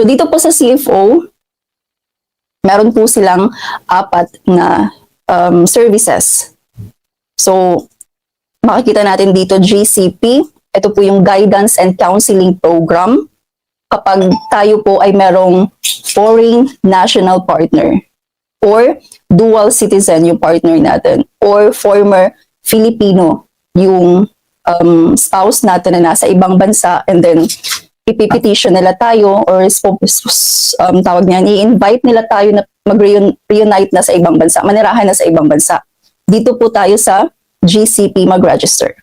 So dito po sa CFO, meron po silang 4 na services. So makikita natin dito GCP, ito po yung Guidance and Counseling Program. Kapag tayo po ay merong foreign national partner or dual citizen yung partner natin or former Filipino yung spouse natin na nasa ibang bansa, and then ipipetition nila tayo or tawag niyan, i-invite nila tayo na mag-reunite na sa ibang bansa, manirahan na sa ibang bansa. Dito po tayo sa GCP mag-register.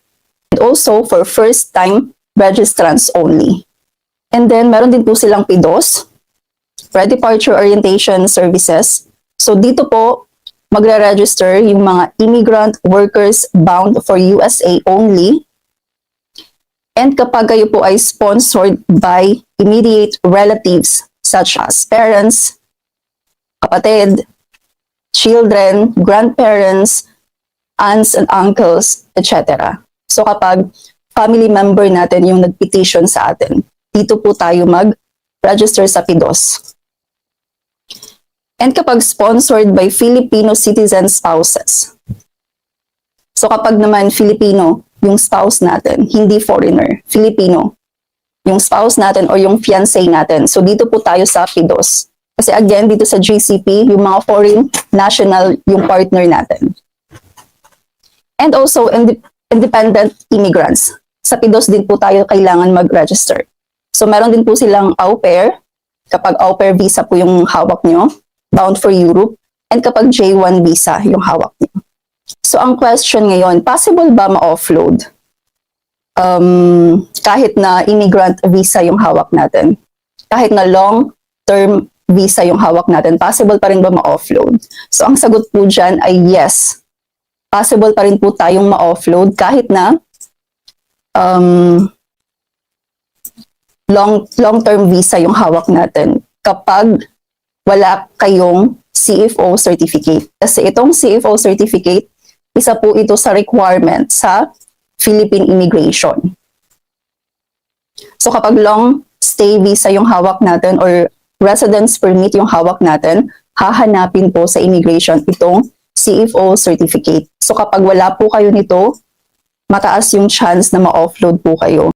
And also for first-time registrants only. And then meron din po silang PDOS, Pre-Departure Orientation Services. So dito po magre-register yung mga immigrant workers bound for USA only. And kapag kayo po ay sponsored by immediate relatives such as parents, kapatid, children, grandparents, aunts and uncles, etc. So kapag family member natin yung nag-petition sa atin, dito po tayo mag-register sa PDOS. And kapag sponsored by Filipino citizen spouses. So kapag naman Filipino yung spouse natin, hindi foreigner, Filipino, yung spouse natin o yung fiancé natin. So dito po tayo sa PDOS. Kasi again, dito sa GCP, yung mga foreign national yung partner natin. And also independent immigrants. Sa PDOS din po tayo kailangan mag-register. So meron din po silang au pair, kapag au pair visa po yung hawak nyo, bound for Europe, and kapag J1 visa yung hawak nyo. So ang question ngayon, possible ba ma-offload kahit na immigrant visa yung hawak natin? Kahit na long-term visa yung hawak natin, possible pa rin ba ma-offload? So ang sagot po dyan ay yes. Possible pa rin po tayong ma-offload kahit na long-term visa yung hawak natin kapag wala kayong CFO certificate. Kasi itong CFO certificate, isa po ito sa requirement sa Philippine Immigration. So kapag long stay visa yung hawak natin or residence permit yung hawak natin, hahanapin po sa immigration itong CFO certificate. So kapag wala po kayo nito, mataas yung chance na ma-offload po kayo.